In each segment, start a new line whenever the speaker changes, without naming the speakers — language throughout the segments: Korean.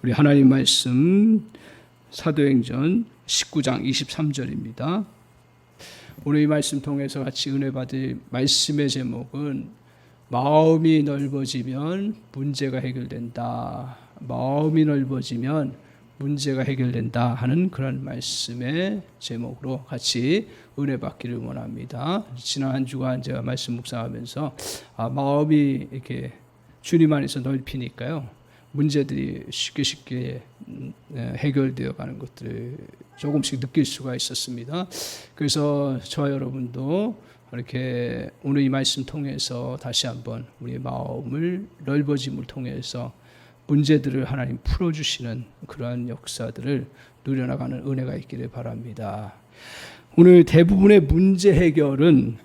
우리 하나님 말씀 사도행전 19장 23절입니다. 오늘 이 말씀 통해서 같이 은혜 받을 말씀의 제목은 마음이 넓어지면 문제가 해결된다. 마음이 넓어지면 문제가 해결된다 하는 그런 말씀의 제목으로 같이 은혜 받기를 원합니다. 지난 한 주간 제가 말씀 묵상하면서 마음이 이렇게 주님 안에서 넓히니까요. 문제들이 쉽게 해결되어 가는 것들을 조금씩 느낄 수가 있었습니다. 그래서 저와 여러분도 이렇게 오늘 이 말씀 통해서 다시 한번 우리의 마음을 넓어짐을 통해서 문제들을 하나님 풀어주시는 그러한 역사들을 누려나가는 은혜가 있기를 바랍니다. 오늘 대부분의 문제 해결은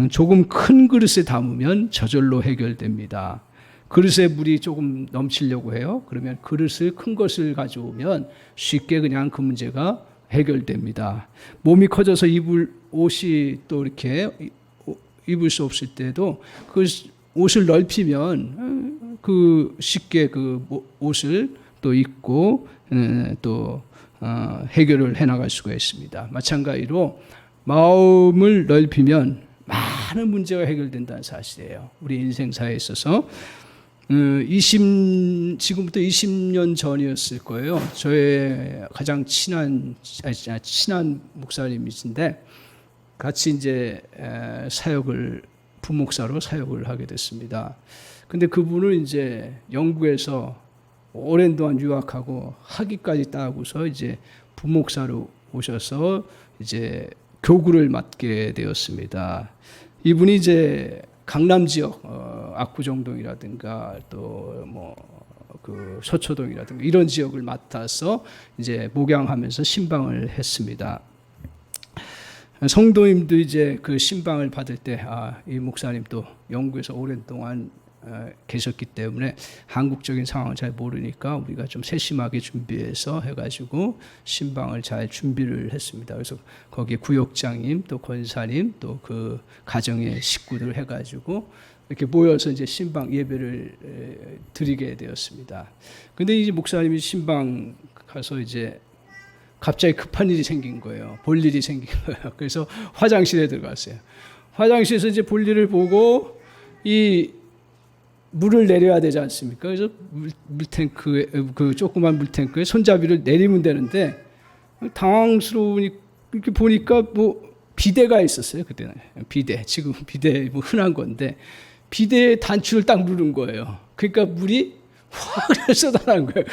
조금 큰 그릇에 담으면 저절로 해결됩니다. 그릇에 물이 조금 넘치려고 해요. 그러면 그릇을 큰 것을 가져오면 쉽게 그냥 그 문제가 해결됩니다. 몸이 커져서 입을 옷이 또 이렇게 입을 수 없을 때도 그 옷을 넓히면 그 쉽게 그 옷을 또 입고 또 해결을 해나갈 수가 있습니다. 마찬가지로 마음을 넓히면 많은 문제가 해결된다는 사실이에요. 우리 인생사에 있어서 지금부터 20년 전이었을 거예요. 저의 가장 친한 목사님이신데 같이 이제 부목사로 사역을 하게 됐습니다. 근데 그분은 이제 영국에서 오랜 동안 유학하고 학위까지 따고서 이제 부목사로 오셔서 이제 교구를 맡게 되었습니다. 이분이 이제 강남 지역 압구정동이라든가 또 그 서초동이라든가 이런 지역을 맡아서 이제 목양하면서 신방을 했습니다. 성도님도 이제 그 신방을 받을 때 이 목사님도 영국에서 오랜 동안 계셨기 때문에 한국적인 상황을 잘 모르니까 우리가 좀 세심하게 준비해서 해가지고 신방을 잘 준비를 했습니다. 그래서 거기에 구역장님 또 권사님 또 그 가정의 식구들 해가지고 이렇게 모여서 이제 신방 예배를 드리게 되었습니다. 근데 이제 목사님이 신방 가서 이제 갑자기 급한 일이 생긴 거예요. 볼 일이 생긴 거예요. 그래서 화장실에 들어갔어요. 화장실에서 이제 볼 일을 보고 이 물을 내려야 되지 않습니까? 그래서 물탱크에 그 조그만 물탱크에 손잡이를 내리면 되는데 당황스러우니 이렇게 보니까 비데가 있었어요. 그때는 비데, 지금 비데 흔한 건데 비데의 단추를 딱 누른 거예요. 그러니까 물이 확 쏟아난 거예요.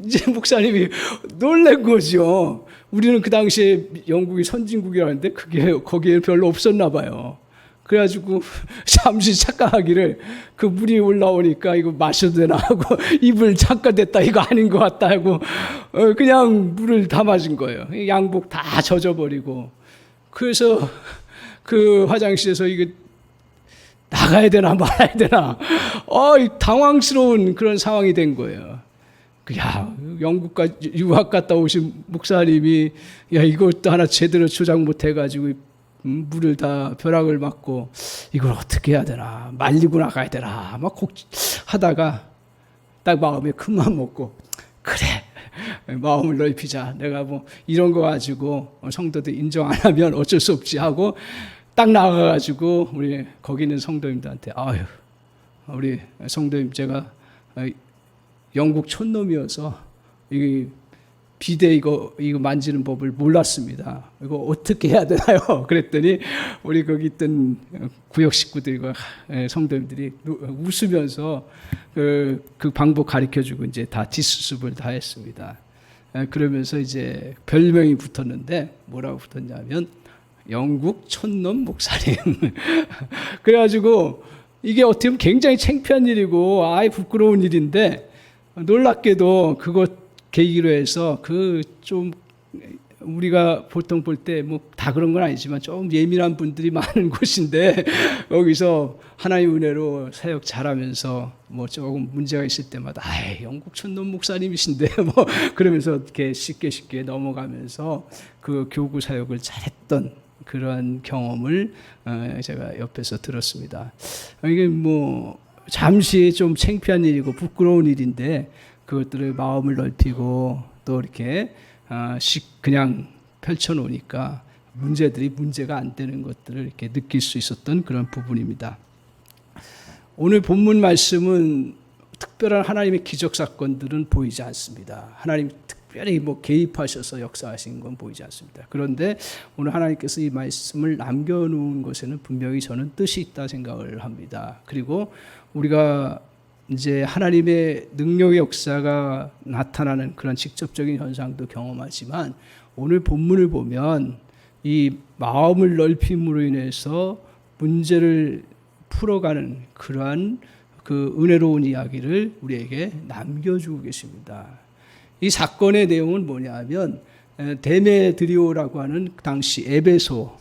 이제 목사님이 놀란 거죠. 우리는 그 당시에 영국이 선진국이라는데 그게 거기에 별로 없었나 봐요. 그래가지고 잠시 착각하기를 그 물이 올라오니까 이거 마셔도 되나 하고 입을 잠깐 댔다 이거 아닌 것 같다 하고 그냥 물을 다 맞은 거예요. 양복 다 젖어버리고 그래서 그 화장실에서 이게 나가야 되나 말아야 되나 당황스러운 그런 상황이 된 거예요. 영국까지 유학 갔다 오신 목사님이 이것도 하나 제대로 조작 못해가지고 물을 다 벼락을 맞고 이걸 어떻게 해야 되나 말리고 나가야 되나 막 하다가 딱 마음에 큰맘 먹고 그래 마음을 넓히자. 내가 이런 거 가지고 성도들 인정 안 하면 어쩔 수 없지 하고 딱 나가가지고 우리 거기 있는 성도님들한테 우리 성도님 제가 영국 촌놈이어서 이 비데 이거 만지는 법을 몰랐습니다. 이거 어떻게 해야 되나요? 그랬더니 우리 거기 있던 구역 식구들과 성도님들이 웃으면서 그 방법 가르쳐주고 이제 다 뒷수습을 다 했습니다. 그러면서 이제 별명이 붙었는데 뭐라고 붙었냐면 영국 촌놈 목사님. 그래가지고 이게 어떻게 보면 굉장히 창피한 일이고 부끄러운 일인데 놀랍게도 그것 계기로 해서 좀 우리가 보통 볼 때 다 그런 건 아니지만 좀 예민한 분들이 많은 곳인데 여기서 하나님 은혜로 사역 잘하면서 조금 문제가 있을 때마다 영국 촌놈 목사님이신데 그러면서 이렇게 쉽게 넘어가면서 그 교구 사역을 잘했던 그런 경험을 제가 옆에서 들었습니다. 이게 잠시 좀 창피한 일이고 부끄러운 일인데 그것들을 마음을 넓히고 또 이렇게 그냥 펼쳐놓으니까 문제가 안 되는 것들을 이렇게 느낄 수 있었던 그런 부분입니다. 오늘 본문 말씀은 특별한 하나님의 기적 사건들은 보이지 않습니다. 하나님 특별히 개입하셔서 역사하신 건 보이지 않습니다. 그런데 오늘 하나님께서 이 말씀을 남겨놓은 것에는 분명히 저는 뜻이 있다 생각을 합니다. 그리고 우리가 이제 하나님의 능력의 역사가 나타나는 그런 직접적인 현상도 경험하지만 오늘 본문을 보면 이 마음을 넓힘으로 인해서 문제를 풀어가는 그러한 그 은혜로운 이야기를 우리에게 남겨주고 계십니다. 이 사건의 내용은 뭐냐면 데메드리오라고 하는 당시 에베소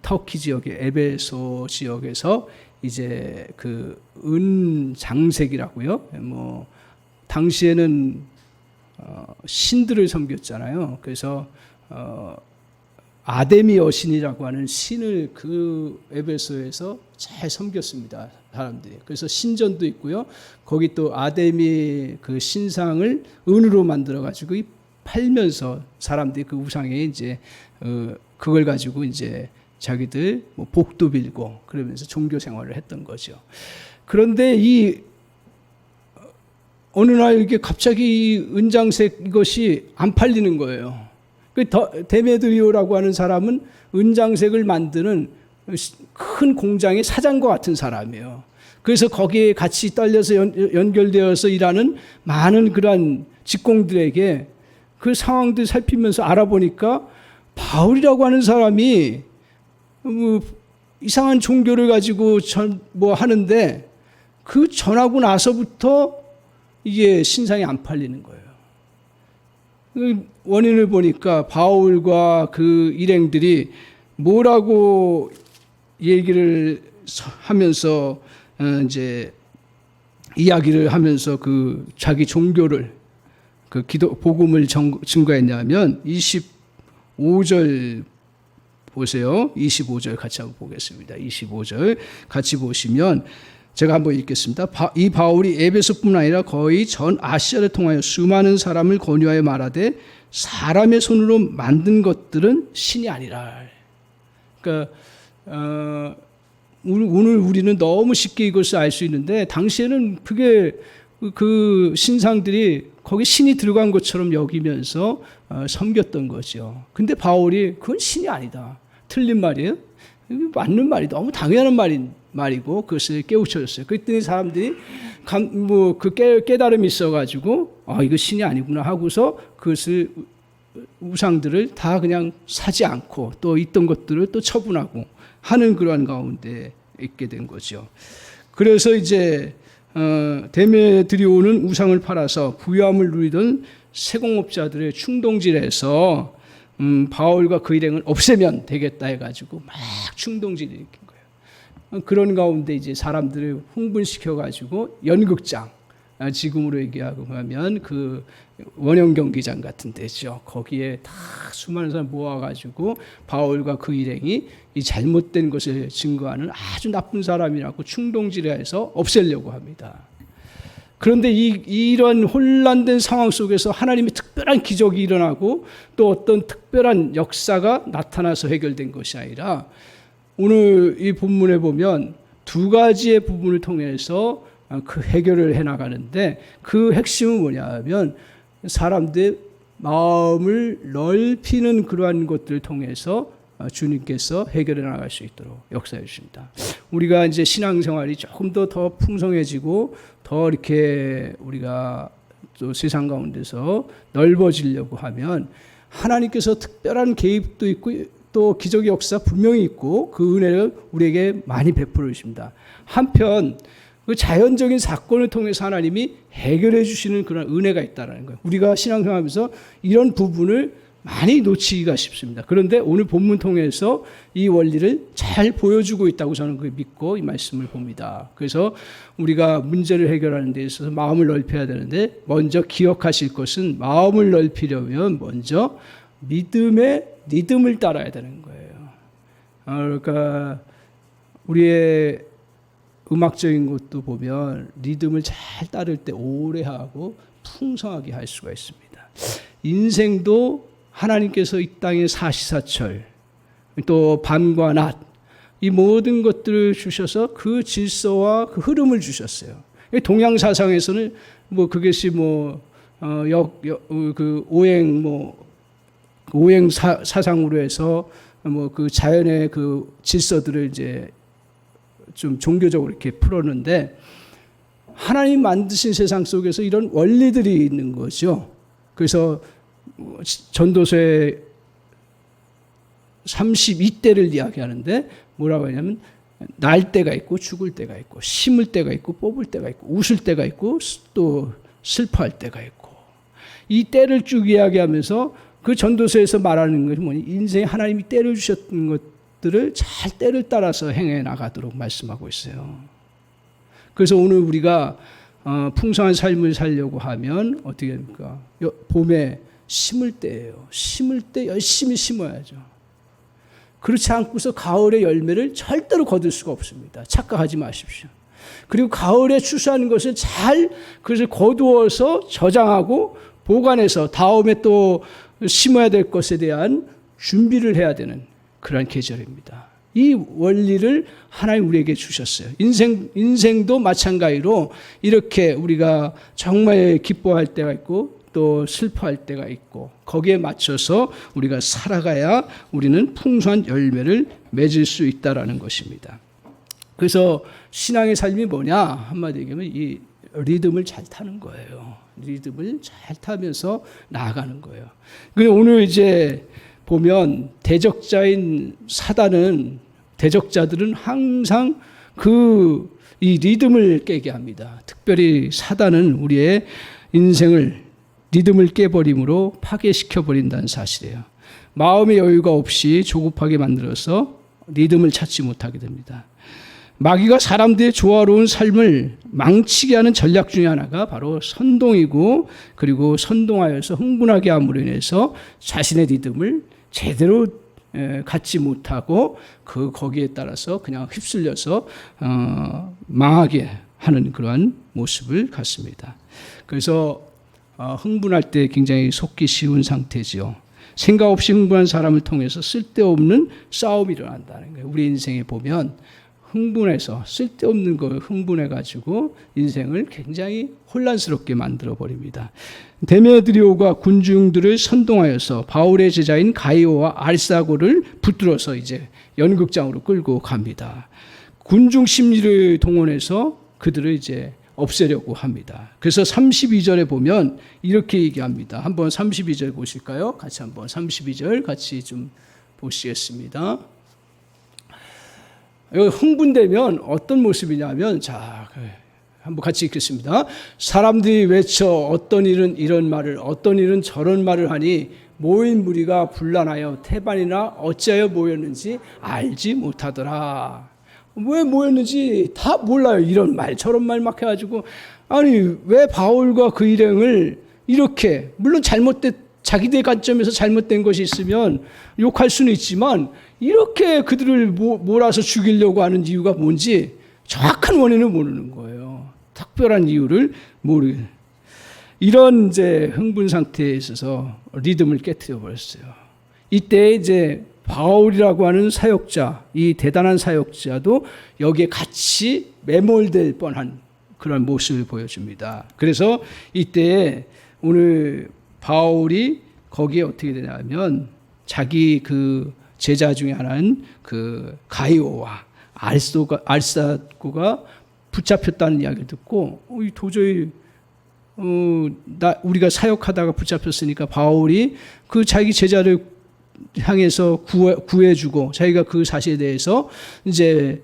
터키 지역의 에베소 지역에서 이제 그 은장색이라고요. 당시에는 신들을 섬겼잖아요. 그래서 아데미 여신이라고 하는 신을 그 에베소에서 잘 섬겼습니다. 사람들이. 그래서 신전도 있고요. 거기 또 아데미 그 신상을 은으로 만들어 가지고 팔면서 사람들이 그 우상에 이제 그걸 가지고 이제 자기들 복도 빌고 그러면서 종교 생활을 했던 거죠. 그런데 어느 날 이게 갑자기 은장색 이것이 안 팔리는 거예요. 데메드리오라고 하는 사람은 은장색을 만드는 큰 공장의 사장과 같은 사람이에요. 그래서 거기에 같이 딸려서 연결되어서 일하는 많은 그러한 직공들에게 그 상황들 살피면서 알아보니까 바울이라고 하는 사람이 이상한 종교를 가지고 하는데 그 전하고 나서부터 이게 신상이 안 팔리는 거예요. 원인을 보니까 바울과 그 일행들이 뭐라고 얘기를 하면서 이제 이야기를 하면서 그 자기 종교를 그 복음을 증거했냐면 25절 보세요. 25절 같이 한번 보겠습니다. 25절 같이 보시면 제가 한번 읽겠습니다. 이 바울이 에베소뿐만 아니라 거의 전 아시아를 통하여 수많은 사람을 권유하여 말하되 사람의 손으로 만든 것들은 신이 아니라. 그러니까 오늘 우리는 너무 쉽게 이것을 알 수 있는데 당시에는 그게 그 신상들이 거기 신이 들어간 것처럼 여기면서 섬겼던 거죠. 근데 바울이 그건 신이 아니다. 틀린 말이에요. 맞는 말이 너무 당연한 말이고 그것을 깨우쳐줬어요. 그랬더니 사람들이 그 깨달음이 있어가지고 이거 신이 아니구나 하고서 그것을 우상들을 다 그냥 사지 않고 또 있던 것들을 또 처분하고 하는 그러한 가운데 있게 된 거죠. 그래서 이제 데메드리오는 우상을 팔아서 부유함을 누리던 세공업자들의 충동질에서 바울과 그 일행을 없애면 되겠다 해가지고 막 충동질을 일으킨 거예요. 그런 가운데 이제 사람들을 흥분시켜가지고 연극장, 지금으로 얘기하면 그 원형 경기장 같은 데죠. 거기에 다 수많은 사람 모아가지고 바울과 그 일행이 이 잘못된 것을 증거하는 아주 나쁜 사람이라고 충동질해서 없애려고 합니다. 그런데 이런 혼란된 상황 속에서 하나님의 특별한 기적이 일어나고 또 어떤 특별한 역사가 나타나서 해결된 것이 아니라 오늘 이 본문에 보면 두 가지의 부분을 통해서 그 해결을 해나가는데 그 핵심은 뭐냐면 사람들의 마음을 넓히는 그러한 것들을 통해서 주님께서 해결해 나갈 수 있도록 역사해 주십니다. 우리가 이제 신앙생활이 조금 더 풍성해지고 더 이렇게 우리가 또 세상 가운데서 넓어지려고 하면 하나님께서 특별한 개입도 있고 또 기적의 역사 분명히 있고 그 은혜를 우리에게 많이 베풀어 주십니다. 한편 그 자연적인 사건을 통해서 하나님이 해결해 주시는 그런 은혜가 있다는 거예요. 우리가 신앙생활하면서 이런 부분을 많이 놓치기가 쉽습니다. 그런데 오늘 본문 통해서 이 원리를 잘 보여주고 있다고 저는 믿고 이 말씀을 봅니다. 그래서 우리가 문제를 해결하는 데 있어서 마음을 넓혀야 되는데 먼저 기억하실 것은 마음을 넓히려면 먼저 믿음의 리듬을 따라야 되는 거예요. 그러니까 우리의 음악적인 것도 보면 리듬을 잘 따를 때 오래 하고 풍성하게 할 수가 있습니다. 인생도 하나님께서 이 땅의 사시사철, 또 밤과 낮, 이 모든 것들을 주셔서 그 질서와 그 흐름을 주셨어요. 동양 사상에서는 뭐 그것이 그 오행 사상으로 해서 뭐 그 자연의 그 질서들을 이제 좀 종교적으로 이렇게 풀었는데, 하나님 만드신 세상 속에서 이런 원리들이 있는 거죠. 그래서 전도서에 32때를 이야기하는데 뭐라고 하냐면, 날 때가 있고 죽을 때가 있고, 심을 때가 있고 뽑을 때가 있고, 웃을 때가 있고 또 슬퍼할 때가 있고, 이 때를 쭉 이야기하면서 그 전도서에서 말하는 것이 뭐니, 인생에 하나님이 때를 주셨던 것들을 잘 때를 따라서 행해 나가도록 말씀하고 있어요. 그래서 오늘 우리가 풍성한 삶을 살려고 하면 어떻게 됩니까? 봄에 심을 때예요. 심을 때 열심히 심어야죠. 그렇지 않고서 가을의 열매를 절대로 거둘 수가 없습니다. 착각하지 마십시오. 그리고 가을에 추수하는 것을 잘 그것을 거두어서 저장하고 보관해서 다음에 또 심어야 될 것에 대한 준비를 해야 되는 그런 계절입니다. 이 원리를 하나님 우리에게 주셨어요. 인생도 마찬가지로 이렇게 우리가 정말 기뻐할 때가 있고 또 슬퍼할 때가 있고, 거기에 맞춰서 우리가 살아가야 우리는 풍성한 열매를 맺을 수 있다라는 것입니다. 그래서 신앙의 삶이 뭐냐 한마디 얘기하면 이 리듬을 잘 타는 거예요. 리듬을 잘 타면서 나아가는 거예요. 근데 오늘 이제 보면 대적자인 사단은, 대적자들은 항상 이 리듬을 깨게 합니다. 특별히 사단은 우리의 인생을 리듬을 깨버림으로 파괴시켜버린다는 사실이에요. 마음의 여유가 없이 조급하게 만들어서 리듬을 찾지 못하게 됩니다. 마귀가 사람들의 조화로운 삶을 망치게 하는 전략 중에 하나가 바로 선동이고, 그리고 선동하여서 흥분하게 함으로 인해서 자신의 리듬을 제대로 갖지 못하고 거기에 따라서 그냥 휩쓸려서 망하게 하는 그러한 모습을 갖습니다. 그래서 흥분할 때 굉장히 속기 쉬운 상태지요. 생각 없이 흥분한 사람을 통해서 쓸데없는 싸움이 일어난다는 거예요. 우리 인생에 보면 흥분해서 쓸데없는 걸 흥분해가지고 인생을 굉장히 혼란스럽게 만들어버립니다. 데메드리오가 군중들을 선동하여서 바울의 제자인 가이오와 알사고를 붙들어서 이제 연극장으로 끌고 갑니다. 군중 심리를 동원해서 그들을 이제 없애려고 합니다. 그래서 32절에 보면 이렇게 얘기합니다. 한번 32절 보실까요? 같이 한번 32절 같이 좀 보시겠습니다. 여기 흥분되면 어떤 모습이냐면, 자, 한번 같이 읽겠습니다. 사람들이 외쳐 어떤 일은 이런 말을, 어떤 일은 저런 말을 하니 모인 무리가 분란하여 태반이나 어찌하여 모였는지 알지 못하더라. 왜 모였는지 다 몰라요. 이런 말 저런 말 막 해가지고, 아니 왜 바울과 그 일행을 이렇게, 물론 자기들 관점에서 잘못된 것이 있으면 욕할 수는 있지만 이렇게 그들을 몰아서 죽이려고 하는 이유가 뭔지 정확한 원인을 모르는 거예요. 특별한 이유를 모르는, 이런 이제 흥분 상태에 있어서 리듬을 깨트려 버렸어요. 이때 이제 바울이라고 하는 사역자, 이 대단한 사역자도 여기에 같이 매몰될 뻔한 그런 모습을 보여줍니다. 그래서 이때 오늘 바울이 거기에 어떻게 되냐면, 자기 그 제자 중에 하나는 그 가이오와 알사고가 붙잡혔다는 이야기를 듣고, 도저히 우리가 사역하다가 붙잡혔으니까 바울이 그 자기 제자를 향해서 구해주고, 자기가 그 사실에 대해서 이제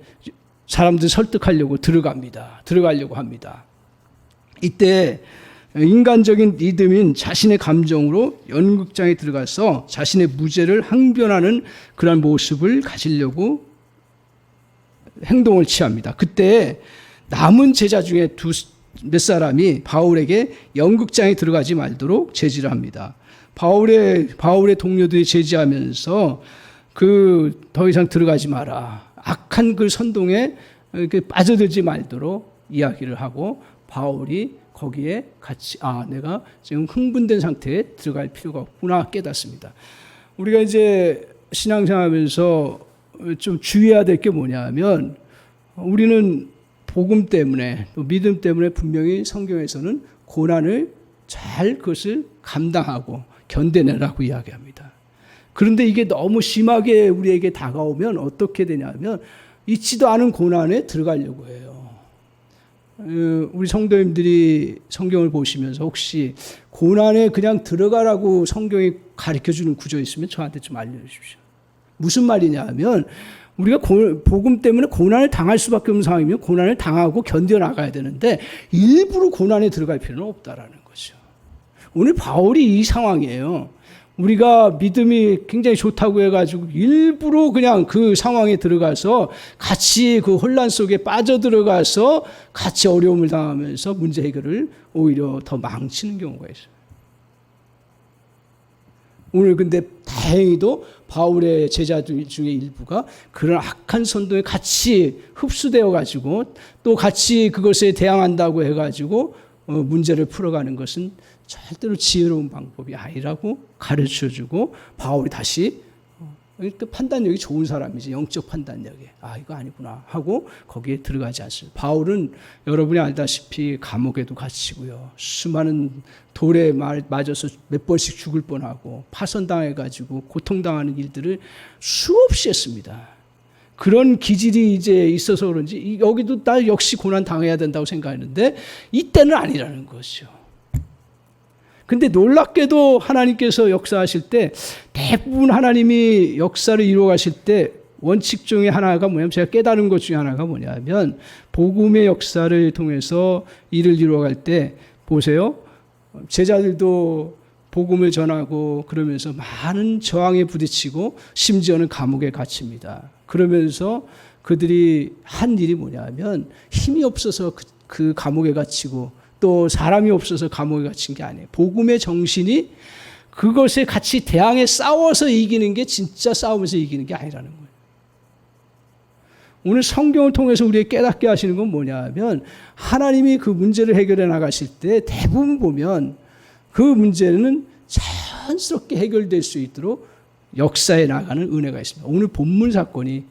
사람들 설득하려고 들어가려고 합니다. 이때 인간적인 리듬인 자신의 감정으로 연극장에 들어가서 자신의 무죄를 항변하는 그런 모습을 가지려고 행동을 취합니다. 그때 남은 제자 중에 몇 사람이 바울에게 연극장에 들어가지 말도록 제지를 합니다. 바울의 동료들이 제지하면서 더 이상 들어가지 마라. 악한 그 선동에 이렇게 빠져들지 말도록 이야기를 하고 바울이 거기에 같이 내가 지금 흥분된 상태에 들어갈 필요가 없구나 깨닫습니다. 우리가 이제 신앙생활하면서 좀 주의해야 될 게 뭐냐면 우리는 복음 때문에 또 믿음 때문에 분명히 성경에서는 고난을 잘 그것을 감당하고 견뎌내라고 이야기합니다. 그런데 이게 너무 심하게 우리에게 다가오면 어떻게 되냐면 있지도 않은 고난에 들어가려고 해요. 우리 성도님들이 성경을 보시면서 혹시 고난에 그냥 들어가라고 성경이 가르쳐주는 구조 있으면 저한테 좀 알려주십시오. 무슨 말이냐 하면 우리가 복음 때문에 고난을 당할 수밖에 없는 상황이면 고난을 당하고 견뎌나가야 되는데 일부러 고난에 들어갈 필요는 없다라는 거죠. 오늘 바울이 이 상황이에요. 우리가 믿음이 굉장히 좋다고 해가지고 일부러 그냥 그 상황에 들어가서 같이 그 혼란 속에 빠져들어가서 같이 어려움을 당하면서 문제 해결을 오히려 더 망치는 경우가 있어요. 오늘 근데 다행히도 바울의 제자들 중에 일부가 그런 악한 선동에 같이 흡수되어 가지고 또 같이 그것에 대항한다고 해가지고 문제를 풀어가는 것은 절대로 지혜로운 방법이 아니라고 가르쳐주고 바울이 다시 또 판단력이 좋은 사람이지 영적 판단력이 이거 아니구나 하고 거기에 들어가지 않습니다. 바울은 여러분이 알다시피 감옥에도 갇히고요. 수많은 돌에 맞아서 몇 번씩 죽을 뻔하고 파선당해가지고 고통당하는 일들을 수없이 했습니다. 그런 기질이 이제 있어서 그런지 여기도 나 역시 고난 당해야 된다고 생각했는데 이때는 아니라는 것이죠. 근데 놀랍게도 하나님께서 역사하실 때 대부분 하나님이 역사를 이루어 가실 때 원칙 중에 하나가 뭐냐면 제가 깨달은 것 중에 하나가 뭐냐면 복음의 역사를 통해서 일을 이루어 갈 때 보세요. 제자들도 복음을 전하고 그러면서 많은 저항에 부딪히고 심지어는 감옥에 갇힙니다. 그러면서 그들이 한 일이 뭐냐면 힘이 없어서 그 감옥에 갇히고 또 사람이 없어서 감옥에 갇힌 게 아니에요. 복음의 정신이 그것에 같이 대항해 싸워서 이기는 게 진짜 싸우면서 이기는 게 아니라는 거예요. 오늘 성경을 통해서 우리에게 깨닫게 하시는 건 뭐냐면 하나님이 그 문제를 해결해 나가실 때 대부분 보면 그 문제는 자연스럽게 해결될 수 있도록 역사에 나가는 은혜가 있습니다. 오늘 본문 사건이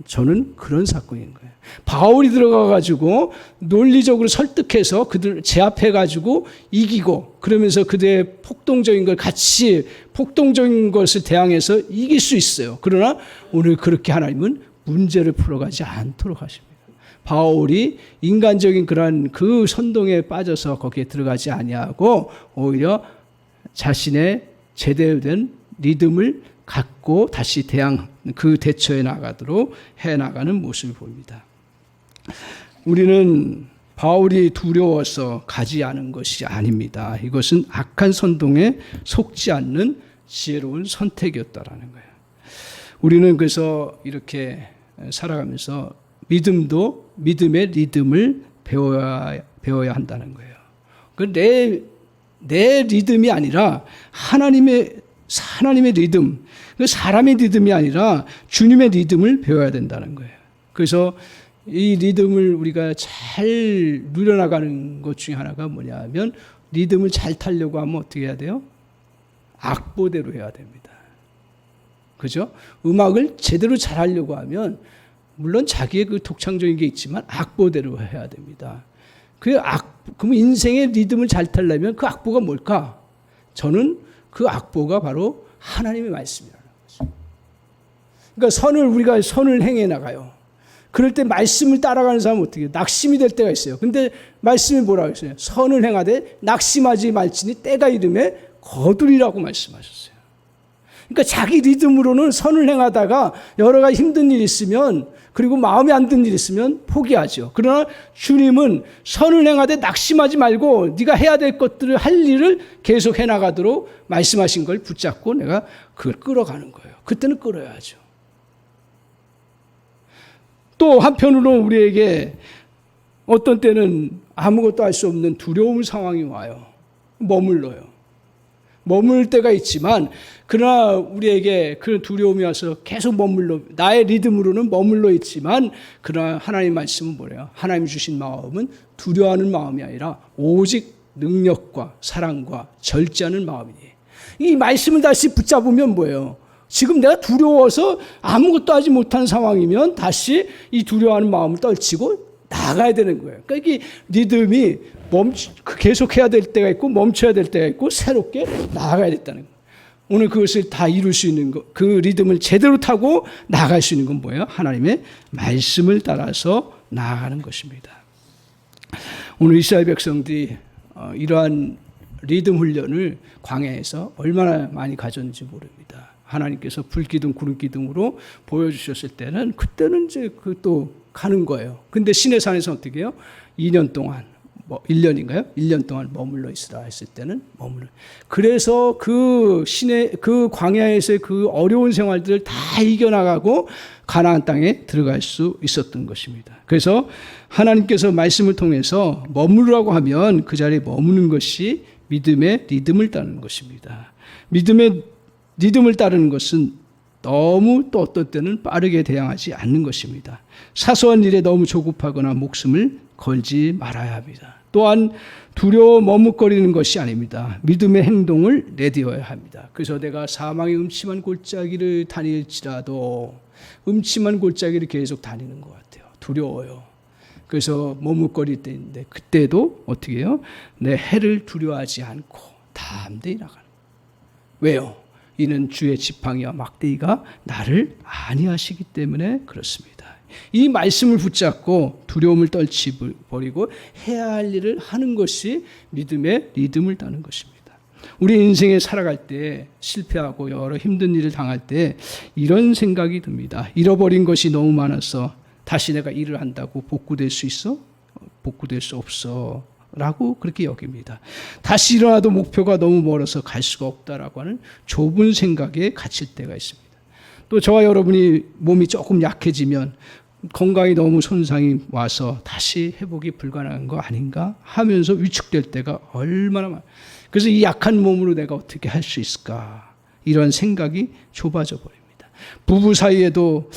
저는 그런 사건인 거예요. 바울이 들어가가지고 논리적으로 설득해서 그들 제압해가지고 이기고 그러면서 그들의 폭동적인 걸 같이 폭동적인 것을 대항해서 이길 수 있어요. 그러나 오늘 그렇게 하나님은 문제를 풀어가지 않도록 하십니다. 바울이 인간적인 그런 그 선동에 빠져서 거기에 들어가지 아니하고 오히려 자신의 제대로 된 리듬을 갖고 다시 그 대처에 나가도록 해나가는 모습을 보입니다. 우리는 바울이 두려워서 가지 않은 것이 아닙니다. 이것은 악한 선동에 속지 않는 지혜로운 선택이었다라는 거예요. 우리는 그래서 이렇게 살아가면서 믿음의 리듬을 배워야 한다는 거예요. 내 리듬이 아니라 하나님의 리듬, 사람의 리듬이 아니라 주님의 리듬을 배워야 된다는 거예요. 그래서 이 리듬을 우리가 잘 누려나가는 것 중에 하나가 뭐냐면 리듬을 잘 타려고 하면 어떻게 해야 돼요? 악보대로 해야 됩니다. 그죠? 음악을 제대로 잘 하려고 하면 물론 자기의 그 독창적인 게 있지만 악보대로 해야 됩니다. 그럼 인생의 리듬을 잘 타려면 그 악보가 뭘까? 저는 그 악보가 바로 하나님의 말씀이라는 거죠. 그러니까 우리가 선을 행해 나가요. 그럴 때 말씀을 따라가는 사람은 어떻게 해요? 낙심이 될 때가 있어요. 근데 말씀이 뭐라고 했어요? 선을 행하되 낙심하지 말지니 때가 이름에 거두리라고 말씀하셨어요. 그러니까 자기 리듬으로는 선을 행하다가 여러 가지 힘든 일이 있으면 그리고 마음에 안 드는 일이 있으면 포기하죠. 그러나 주님은 선을 행하되 낙심하지 말고 네가 해야 될 것들을 할 일을 계속 해나가도록 말씀하신 걸 붙잡고 내가 그걸 끌어가는 거예요. 그때는 끌어야죠. 또 한편으로 우리에게 어떤 때는 아무것도 할 수 없는 두려운 상황이 와요. 머물러요. 머물 때가 있지만 그러나 우리에게 그런 두려움이 와서 계속 나의 리듬으로는 머물러 있지만 그러나 하나님 말씀은 뭐래요? 하나님 주신 마음은 두려워하는 마음이 아니라 오직 능력과 사랑과 절제하는 마음이니. 이 말씀을 다시 붙잡으면 뭐예요? 지금 내가 두려워서 아무것도 하지 못한 상황이면 다시 이 두려워하는 마음을 떨치고 나가야 되는 거예요. 그러니까 이게 리듬이 계속해야 될 때가 있고 멈춰야 될 때가 있고 새롭게 나아가야 됐다는 거예요. 오늘 그것을 다 이룰 수 있는 것, 그 리듬을 제대로 타고 나아갈 수 있는 건 뭐예요? 하나님의 말씀을 따라서 나아가는 것입니다. 오늘 이스라엘 백성들이 이러한 리듬 훈련을 광야에서 얼마나 많이 가졌는지 모릅니다. 하나님께서 불기둥, 구름기둥으로 보여주셨을 때는 그때는 이제 또 가는 거예요. 근데 시내산에서 어떻게 해요? 2년 동안 1년인가요? 1년 동안 머물러 있으라 했을 때는 머물러. 그래서 그 광야에서의 그 어려운 생활들을 다 이겨나가고 가나안 땅에 들어갈 수 있었던 것입니다. 그래서 하나님께서 말씀을 통해서 머무르라고 하면 그 자리에 머무는 것이 믿음의 리듬을 따르는 것입니다. 믿음의 리듬을 따르는 것은 너무 또 어떤 때는 빠르게 대항하지 않는 것입니다. 사소한 일에 너무 조급하거나 목숨을 걸지 말아야 합니다. 또한 두려워 머뭇거리는 것이 아닙니다. 믿음의 행동을 내디뎌야 합니다. 그래서 내가 사망의 음침한 골짜기를 다닐지라도 음침한 골짜기를 계속 다니는 것 같아요. 두려워요. 그래서 머뭇거릴 때인데 그때도 어떻게 해요? 내 해를 두려워하지 않고 담대히 나가는 거예요. 왜요? 이는 주의 지팡이와 막대기가 나를 안위하시기 때문에 그렇습니다. 이 말씀을 붙잡고 두려움을 떨치버리고 해야 할 일을 하는 것이 믿음의 리듬을 따는 것입니다. 우리 인생에 살아갈 때 실패하고 여러 힘든 일을 당할 때 이런 생각이 듭니다. 잃어버린 것이 너무 많아서 다시 내가 일을 한다고 복구될 수 있어? 복구될 수 없어. 라고 그렇게 여깁니다. 다시 일어나도 목표가 너무 멀어서 갈 수가 없다라고 하는 좁은 생각에 갇힐 때가 있습니다. 또 저와 여러분이 몸이 조금 약해지면 건강이 너무 손상이 와서 다시 회복이 불가능한 거 아닌가 하면서 위축될 때가 얼마나 많아요. 그래서 이 약한 몸으로 내가 어떻게 할 수 있을까? 이런 생각이 좁아져 버립니다. 부부 사이에도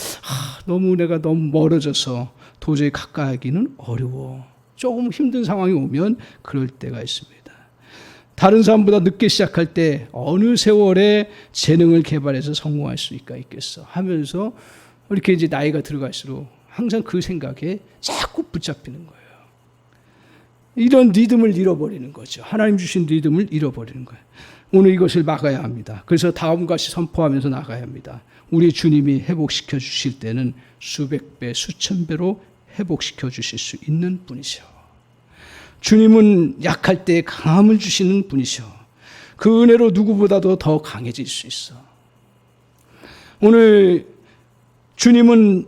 내가 너무 멀어져서 도저히 가까이 하기는 어려워. 조금 힘든 상황이 오면 그럴 때가 있습니다. 다른 사람보다 늦게 시작할 때 어느 세월에 재능을 개발해서 성공할 수 있겠어 하면서 이렇게 이제 나이가 들어갈수록 항상 그 생각에 자꾸 붙잡히는 거예요. 이런 리듬을 잃어버리는 거죠. 하나님 주신 리듬을 잃어버리는 거예요. 오늘 이것을 막아야 합니다. 그래서 다음과 같이 선포하면서 나가야 합니다. 우리 주님이 회복시켜 주실 때는 수백 배, 수천 배로 회복시켜 주실 수 있는 분이셔. 주님은 약할 때 강함을 주시는 분이셔. 그 은혜로 누구보다도 더 강해질 수 있어. 오늘 주님은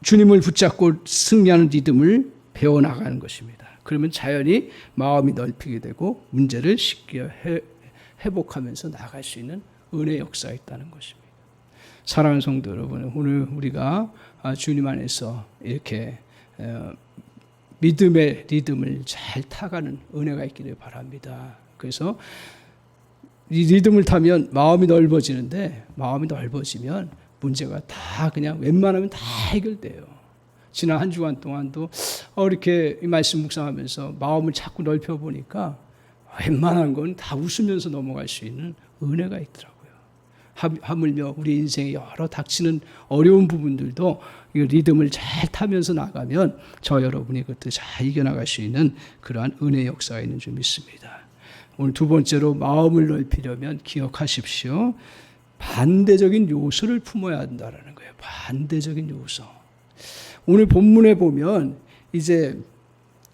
주님을 붙잡고 승리하는 리듬을 배워나가는 것입니다. 그러면 자연히 마음이 넓히게 되고 문제를 쉽게 회복하면서 나갈 수 있는 은혜의 역사가 있다는 것입니다. 사랑하는 성도 여러분, 오늘 우리가 주님 안에서 이렇게 믿음의 리듬을 잘 타가는 은혜가 있기를 바랍니다. 그래서 이 리듬을 타면 마음이 넓어지는데 마음이 넓어지면 문제가 다 그냥 웬만하면 다 해결돼요. 지난 한 주간 동안도 이렇게 이 말씀 묵상하면서 마음을 자꾸 넓혀보니까 웬만한 건 다 웃으면서 넘어갈 수 있는 은혜가 있더라고요. 하물며 우리 인생에 여러 닥치는 어려운 부분들도 이 리듬을 잘 타면서 나가면 저 여러분이 그것도 잘 이겨나갈 수 있는 그러한 은혜의 역사가 있는 줄 믿습니다. 오늘 두 번째로 마음을 넓히려면 기억하십시오. 반대적인 요소를 품어야 한다는 거예요. 반대적인 요소. 오늘 본문에 보면 이제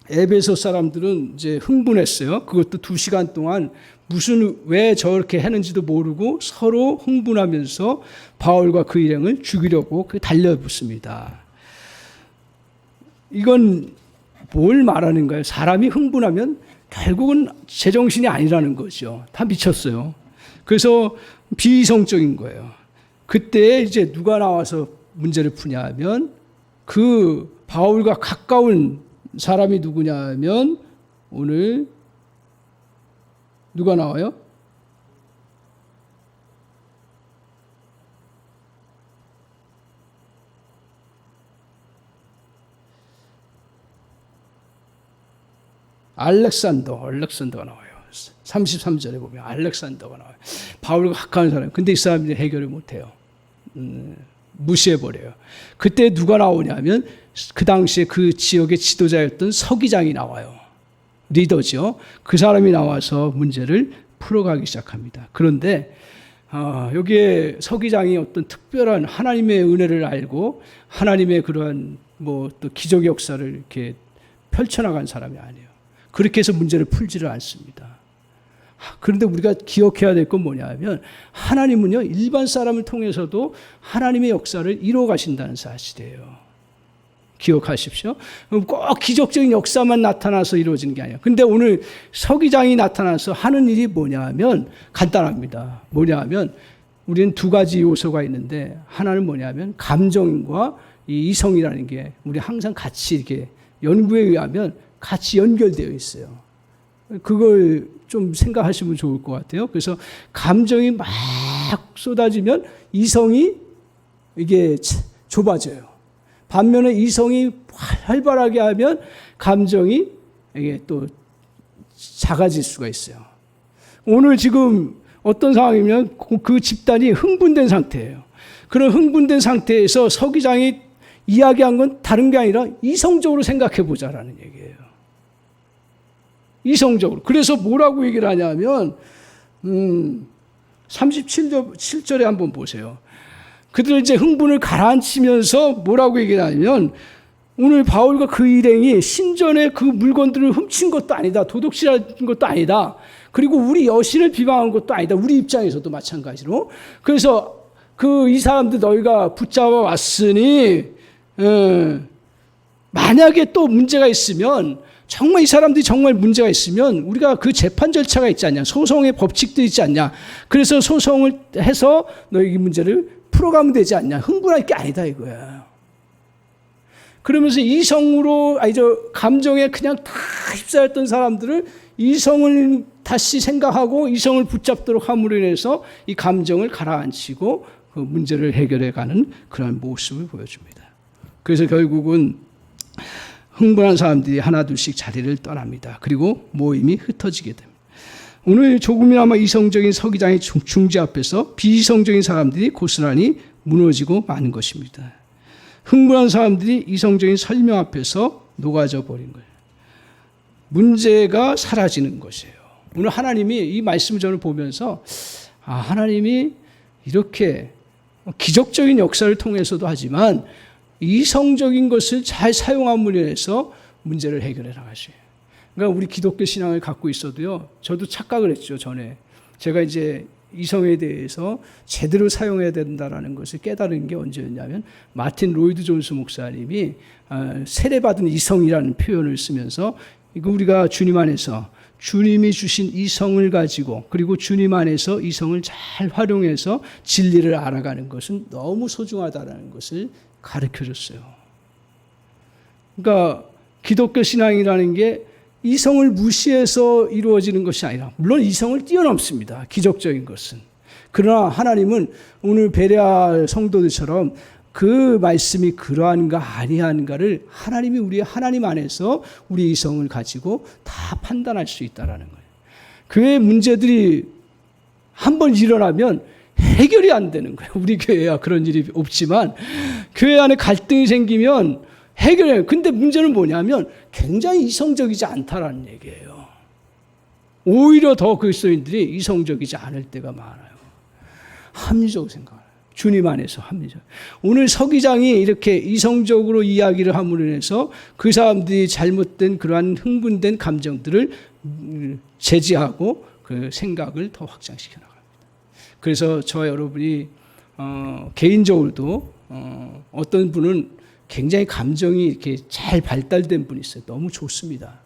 에베소 사람들은 이제 흥분했어요. 그것도 2시간 동안 왜 저렇게 했는지도 모르고 서로 흥분하면서 바울과 그 일행을 죽이려고 달려붙습니다. 이건 뭘 말하는 거예요? 사람이 흥분하면 결국은 제정신이 아니라는 거죠. 다 미쳤어요. 그래서 비이성적인 거예요. 그때 이제 누가 나와서 문제를 푸냐 하면 그 바울과 가까운 사람이 누구냐 하면 오늘 누가 나와요? 알렉산더가 나와요. 33절에 보면 알렉산더가 나와요. 바울과 가까운 사람. 근데 이 사람들이 해결을 못해요. 무시해버려요. 그때 누가 나오냐면 그 당시에 그 지역의 지도자였던 서기장이 나와요. 리더죠. 그 사람이 나와서 문제를 풀어가기 시작합니다. 그런데 여기에 서기장이 어떤 특별한 하나님의 은혜를 알고 하나님의 그러한 또 기적의 역사를 이렇게 펼쳐나간 사람이 아니에요. 그렇게 해서 문제를 풀지를 않습니다. 그런데 우리가 기억해야 될 건 뭐냐면 하나님은요 일반 사람을 통해서도 하나님의 역사를 이루어 가신다는 사실이에요. 기억하십시오. 꼭 기적적인 역사만 나타나서 이루어지는 게 아니에요. 근데 오늘 서기장이 나타나서 하는 일이 뭐냐면 간단합니다. 뭐냐면 우리는 두 가지 요소가 있는데 하나는 뭐냐면 감정과 이 이성이라는 게 우리 항상 같이 이렇게 연구에 의하면 같이 연결되어 있어요. 그걸 좀 생각하시면 좋을 것 같아요. 그래서 감정이 막 쏟아지면 이성이 이게 좁아져요. 반면에 이성이 활발하게 하면 감정이 이게 또 작아질 수가 있어요. 오늘 지금 어떤 상황이면 그 집단이 흥분된 상태예요. 그런 흥분된 상태에서 서기장이 이야기한 건 다른 게 아니라 이성적으로 생각해 보자라는 얘기예요. 이성적으로. 그래서 뭐라고 얘기를 하냐면 37절에 한번 보세요. 그들 이제 흥분을 가라앉히면서 뭐라고 얘기를 하냐면 오늘 바울과 그 일행이 신전에 그 물건들을 훔친 것도 아니다. 도둑질한 것도 아니다. 그리고 우리 여신을 비방한 것도 아니다. 우리 입장에서도 마찬가지로. 그래서 이 사람들 너희가 붙잡아 왔으니 만약에 또 문제가 있으면 정말 이 사람들이 정말 문제가 있으면 우리가 그 재판 절차가 있지 않냐. 소송의 법칙도 있지 않냐. 그래서 소송을 해서 너희 이 문제를 풀어가면 되지 않냐. 흥분할 게 아니다 이거야. 그러면서 이성으로 감정에 그냥 다 휩싸였던 사람들을 이성을 다시 생각하고 이성을 붙잡도록 함으로 인해서 이 감정을 가라앉히고 그 문제를 해결해가는 그런 모습을 보여줍니다. 그래서 결국은 흥분한 사람들이 하나둘씩 자리를 떠납니다. 그리고 모임이 흩어지게 됩니다. 오늘 조금이나마 이성적인 서기장의 중재 앞에서 비이성적인 사람들이 고스란히 무너지고 마는 것입니다. 흥분한 사람들이 이성적인 설명 앞에서 녹아져 버린 거예요. 문제가 사라지는 것이에요. 오늘 하나님이 이 말씀을 저는 보면서 하나님이 이렇게 기적적인 역사를 통해서도 하지만 이성적인 것을 잘 사용함으로 인해서 문제를 해결해 나가셔요. 그러니까 우리 기독교 신앙을 갖고 있어도요. 저도 착각을 했죠. 전에 제가 이제 이성에 대해서 제대로 사용해야 된다라는 것을 깨달은 게 언제였냐면 마틴 로이드 존스 목사님이 세례받은 이성이라는 표현을 쓰면서 이거 우리가 주님 안에서 주님이 주신 이성을 가지고 그리고 주님 안에서 이성을 잘 활용해서 진리를 알아가는 것은 너무 소중하다라는 것을 가르쳐줬어요. 그러니까 기독교 신앙이라는 게 이성을 무시해서 이루어지는 것이 아니라 물론 이성을 뛰어넘습니다. 기적적인 것은. 그러나 하나님은 오늘 베레아 성도들처럼 그 말씀이 그러한가 아니한가를 하나님이 우리 하나님 안에서 우리 이성을 가지고 다 판단할 수 있다는 거예요. 교회의 문제들이 한번 일어나면 해결이 안 되는 거예요. 우리 교회야 그런 일이 없지만 교회 안에 갈등이 생기면 해결해요. 근데 문제는 뭐냐면 굉장히 이성적이지 않다라는 얘기예요. 오히려 더 그리스도인들이 이성적이지 않을 때가 많아요. 합리적으로 생각해요. 주님 안에서 합리적. 오늘 서기장이 이렇게 이성적으로 이야기를 함으로 인해서 그 사람들이 잘못된 그러한 흥분된 감정들을 제지하고 그 생각을 더 확장시켜 나갑니다. 그래서 저와 여러분이 개인적으로도 어떤 분은 굉장히 감정이 이렇게 잘 발달된 분이 있어요. 너무 좋습니다.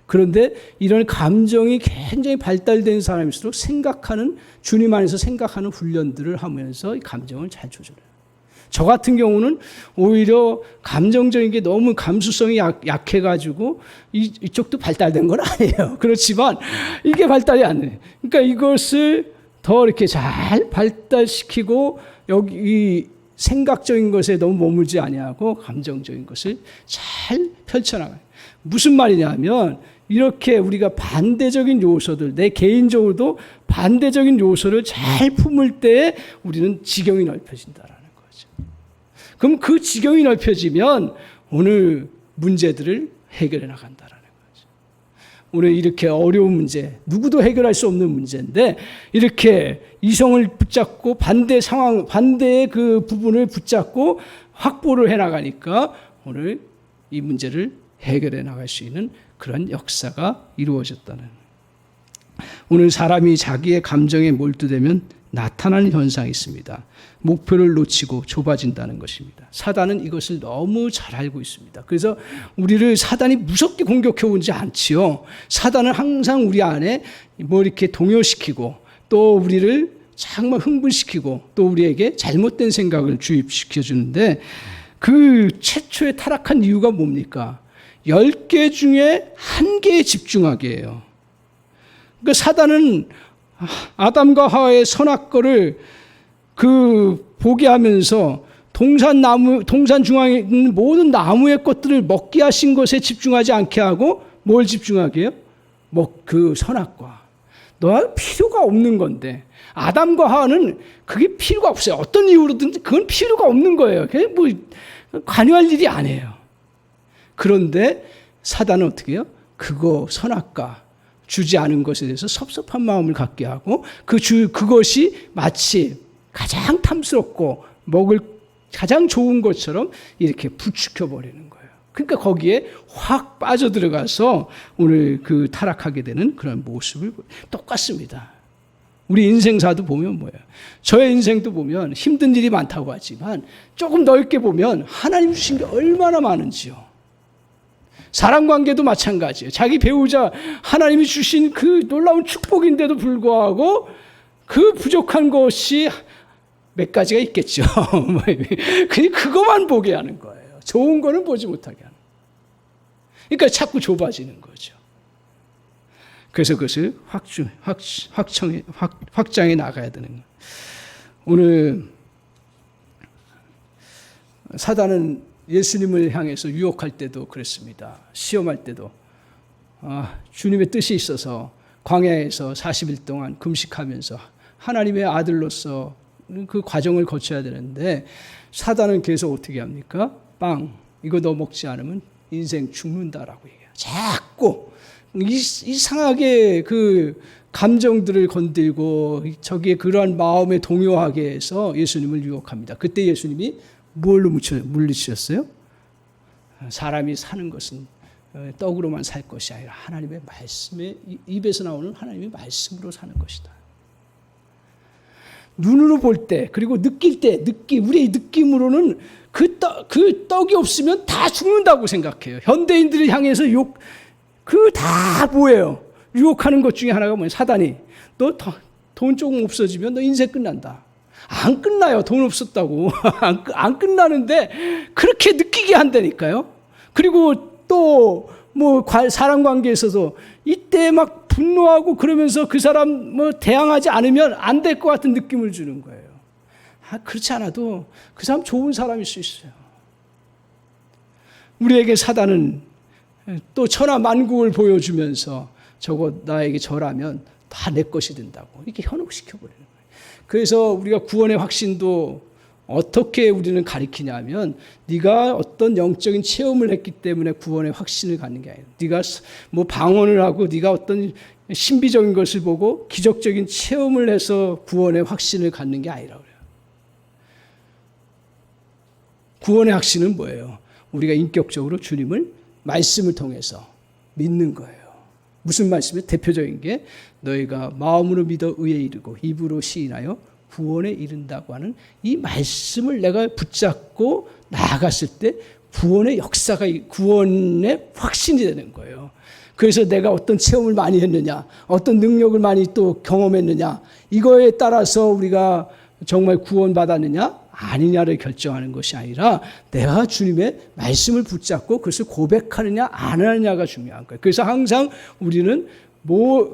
그런데 이런 감정이 굉장히 발달된 사람일수록 주님 안에서 생각하는 훈련들을 하면서 이 감정을 잘 조절해요. 저 같은 경우는 오히려 감정적인 게 너무 감수성이 약해가지고 이쪽도 발달된 건 아니에요. 그렇지만 이게 발달이 안 돼. 그러니까 이것을 더 이렇게 잘 발달시키고 여기 이 생각적인 것에 너무 머물지 아니하고 감정적인 것을 잘 펼쳐나가요. 무슨 말이냐면 이렇게 우리가 반대적인 요소들, 내 개인적으로도 반대적인 요소를 잘 품을 때에 우리는 지경이 넓혀진다라는 거죠. 그럼 그 지경이 넓혀지면 오늘 문제들을 해결해 나간다라는 거죠. 오늘 이렇게 어려운 문제, 누구도 해결할 수 없는 문제인데 이렇게 이성을 붙잡고 반대의 그 부분을 붙잡고 확보를 해 나가니까 오늘 이 문제를 해결해 나갈 수 있는 그런 역사가 이루어졌다는. 오늘 사람이 자기의 감정에 몰두되면 나타나는 현상이 있습니다. 목표를 놓치고 좁아진다는 것입니다. 사단은 이것을 너무 잘 알고 있습니다. 그래서 우리를 사단이 무섭게 공격해 오지 않지요. 사단은 항상 우리 안에 뭐 이렇게 동요시키고 또 우리를 정말 흥분시키고 또 우리에게 잘못된 생각을 주입시켜 주는데 그 최초의 타락한 이유가 뭡니까? 10개 중에 1개에 집중하게 해요. 그러니까 사단은 아담과 하와의 선악과를 보게 하면서 동산 중앙에 있는 모든 나무의 것들을 먹게 하신 것에 집중하지 않게 하고 뭘 집중하게 해요? 그 선악과. 너 필요가 없는 건데. 아담과 하와는 그게 필요가 없어요. 어떤 이유로든 그건 필요가 없는 거예요. 그게 뭐 관여할 일이 아니에요. 그런데 사단은 어떻게 해요? 그거 선악과 주지 않은 것에 대해서 섭섭한 마음을 갖게 하고 그것이 마치 가장 탐스럽고 먹을 가장 좋은 것처럼 이렇게 부추겨 버리는 거예요. 그러니까 거기에 확 빠져들어가서 오늘 그 타락하게 되는 그런 모습을 똑같습니다. 우리 인생사도 보면 뭐예요? 저의 인생도 보면 힘든 일이 많다고 하지만 조금 넓게 보면 하나님 주신 게 얼마나 많은지요. 사랑관계도 마찬가지예요. 자기 배우자 하나님이 주신 그 놀라운 축복인데도 불구하고 그 부족한 것이 몇 가지가 있겠죠. 그것만 보게 하는 거예요. 좋은 거는 보지 못하게 하는 거예요. 그러니까 자꾸 좁아지는 거죠. 그래서 그것을 확장해 나가야 되는 거예요. 오늘 사단은 예수님을 향해서 유혹할 때도 그랬습니다. 시험할 때도 주님의 뜻이 있어서 광야에서 40일 동안 금식하면서 하나님의 아들로서 그 과정을 거쳐야 되는데 사단은 계속 어떻게 합니까? 이거 너 먹지 않으면 인생 죽는다라고 얘기해요. 자꾸 이상하게 그 감정들을 건들고 저기에 그러한 마음에 동요하게 해서 예수님을 유혹합니다. 그때 예수님이 뭘로 물리치셨어요? 사람이 사는 것은 떡으로만 살 것이 아니라 하나님의 말씀에 입에서 나오는 하나님의 말씀으로 사는 것이다. 눈으로 볼 때 그리고 느낄 때 우리의 느낌으로는 그 떡이 없으면 다 죽는다고 생각해요. 현대인들을 향해서 다 뭐예요? 유혹하는 것 중에 하나가 뭐예요? 사단이 너 돈 조금 없어지면 너 인생 끝난다. 안 끝나요. 돈 없었다고. 안 끝나는데 그렇게 느끼게 한다니까요. 그리고 또 뭐 사람 관계에서도 이때 막 분노하고 그러면서 그 사람 뭐 대항하지 않으면 안 될 것 같은 느낌을 주는 거예요. 그렇지 않아도 그 사람 좋은 사람일 수 있어요. 우리에게 사단은 또 천하만국을 보여주면서 저거 나에게 절하면 다 내 것이 된다고 이렇게 현혹시켜버리는 거예요. 그래서 우리가 구원의 확신도 어떻게 우리는 가리키냐면 네가 어떤 영적인 체험을 했기 때문에 구원의 확신을 갖는 게 아니라 네가 뭐 방언을 하고 네가 어떤 신비적인 것을 보고 기적적인 체험을 해서 구원의 확신을 갖는 게 아니라 그래요. 구원의 확신은 뭐예요? 우리가 인격적으로 주님을 말씀을 통해서 믿는 거예요. 무슨 말씀이에요? 대표적인 게 너희가 마음으로 믿어 의에 이르고 입으로 시인하여 구원에 이른다고 하는 이 말씀을 내가 붙잡고 나아갔을 때 구원의 역사가 구원의 확신이 되는 거예요. 그래서 내가 어떤 체험을 많이 했느냐, 어떤 능력을 많이 또 경험했느냐, 이거에 따라서 우리가 정말 구원받았느냐, 아니냐를 결정하는 것이 아니라 내가 주님의 말씀을 붙잡고 그것을 고백하느냐 안 하느냐가 중요한 거예요. 그래서 항상 우리는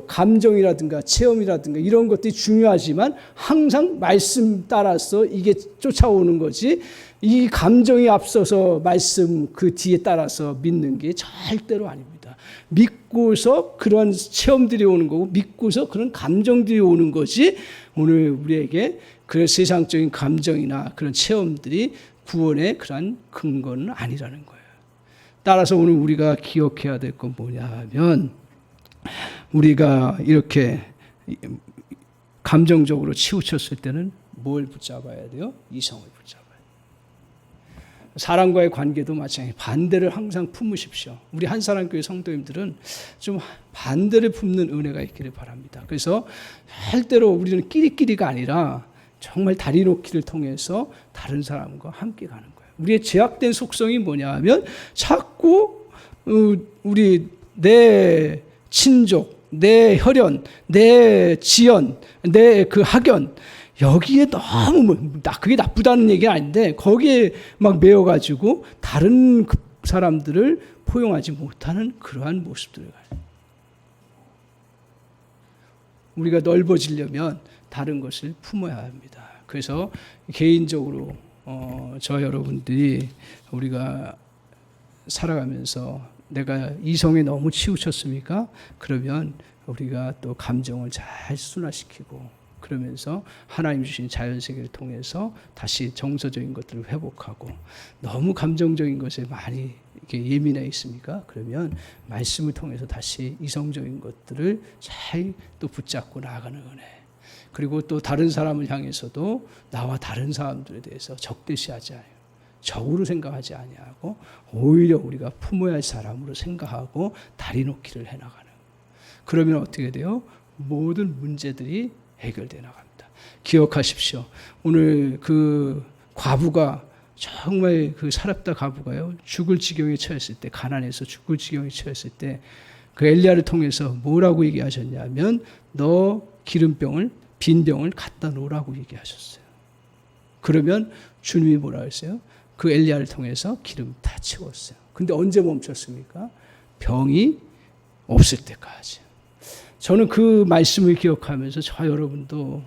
감정이라든가 체험이라든가 이런 것들이 중요하지만 항상 말씀 따라서 이게 쫓아오는 거지, 이 감정이 앞서서 말씀 그 뒤에 따라서 믿는 게 절대로 아닙니다. 믿고서 그런 체험들이 오는 거고 믿고서 그런 감정들이 오는 거지, 오늘 우리에게 그 세상적인 감정이나 그런 체험들이 구원의 그런 근거는 아니라는 거예요. 따라서 오늘 우리가 기억해야 될 건 뭐냐 하면, 우리가 이렇게 감정적으로 치우쳤을 때는 뭘 붙잡아야 돼요? 이성을 붙잡아야 돼요. 사람과의 관계도 마찬가지, 반대를 항상 품으십시오. 우리 한사람교회 성도님들은 좀 반대를 품는 은혜가 있기를 바랍니다. 그래서 절대로 우리는 끼리끼리가 아니라 정말 다리 놓기를 통해서 다른 사람과 함께 가는 거예요. 우리의 제약된 속성이 뭐냐 하면 자꾸 내 친족, 내 혈연, 내 지연, 내 그 학연, 여기에 너무 그게 나쁘다는 얘기가 아닌데 거기에 막 매여가지고 다른 사람들을 포용하지 못하는 그러한 모습들을 가요. 우리가 넓어지려면 다른 것을 품어야 합니다. 그래서 개인적으로 저 여러분들이 우리가 살아가면서 내가 이성에 너무 치우쳤습니까? 그러면 우리가 또 감정을 잘 순화시키고 그러면서 하나님 주신 자연세계를 통해서 다시 정서적인 것들을 회복하고, 너무 감정적인 것에 많이 이렇게 예민해 있습니까? 그러면 말씀을 통해서 다시 이성적인 것들을 잘 또 붙잡고 나아가는 은혜. 그리고 또 다른 사람을 향해서도 나와 다른 사람들에 대해서 적대시하지 않아요. 적으로 생각하지 아니하고 오히려 우리가 품어야 할 사람으로 생각하고 다리 놓기를 해나가는. 그러면 어떻게 돼요? 모든 문제들이 해결되어 나갑니다. 기억하십시오. 오늘 그 과부가 정말 그 사렙다 과부가요, 죽을 지경에 처했을 때, 가난해서 죽을 지경에 처했을 때 그 엘리야를 통해서 뭐라고 얘기하셨냐면, 너 기름병을, 빈 병을 갖다 놓으라고 얘기하셨어요. 그러면 주님이 뭐라 했어요? 그 엘리야를 통해서 기름 다 채웠어요. 근데 언제 멈췄습니까? 병이 없을 때까지. 저는 그 말씀을 기억하면서 저 여러분도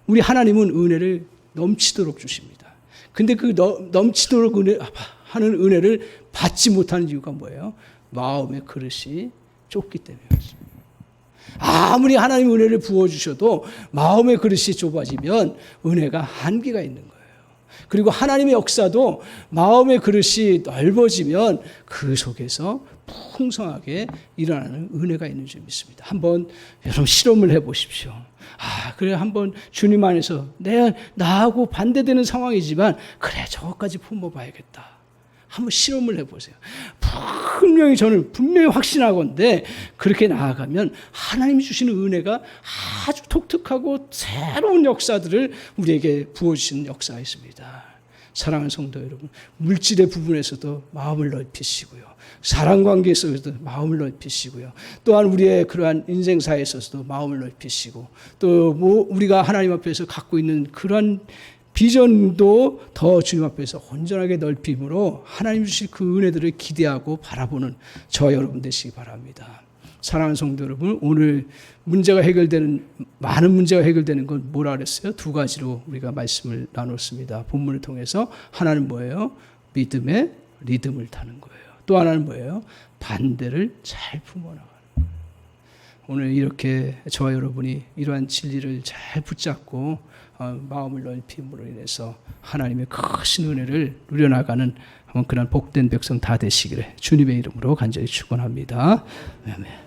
우리 하나님은 은혜를 넘치도록 주십니다. 근데 그 넘치도록 하는 은혜를 받지 못하는 이유가 뭐예요? 마음의 그릇이 좁기 때문이었습니다. 아무리 하나님 은혜를 부어주셔도 마음의 그릇이 좁아지면 은혜가 한계가 있는 거예요. 그리고 하나님의 역사도 마음의 그릇이 넓어지면 그 속에서 풍성하게 일어나는 은혜가 있는 줄 믿습니다. 한번 여러분 실험을 해보십시오. 그래, 한번 주님 안에서 나하고 반대되는 상황이지만 그래, 저것까지 품어봐야겠다. 한번 실험을 해보세요. 분명히 저는 확신하건대 그렇게 나아가면 하나님이 주시는 은혜가 아주 독특하고 새로운 역사들을 우리에게 부어주시는 역사가 있습니다. 사랑하는 성도 여러분, 물질의 부분에서도 마음을 넓히시고요, 사랑관계에서도 마음을 넓히시고요, 또한 우리의 그러한 인생사에 있어서도 마음을 넓히시고, 또 우리가 하나님 앞에서 갖고 있는 그러한 비전도 더 주님 앞에서 온전하게 넓힘으로 하나님 주실 그 은혜들을 기대하고 바라보는 저 여러분 되시기 바랍니다. 사랑하는 성도 여러분, 오늘 많은 문제가 해결되는 건 뭐라 그랬어요? 두 가지로 우리가 말씀을 나눴습니다. 본문을 통해서 하나는 뭐예요? 믿음의 리듬을 타는 거예요. 또 하나는 뭐예요? 반대를 잘 품어나가는 거예요. 오늘 이렇게 저와 여러분이 이러한 진리를 잘 붙잡고 마음을 넓힘으로 인해서 하나님의 크신 은혜를 누려나가는 그런 복된 백성 다 되시기를 주님의 이름으로 간절히 축원합니다. 아멘.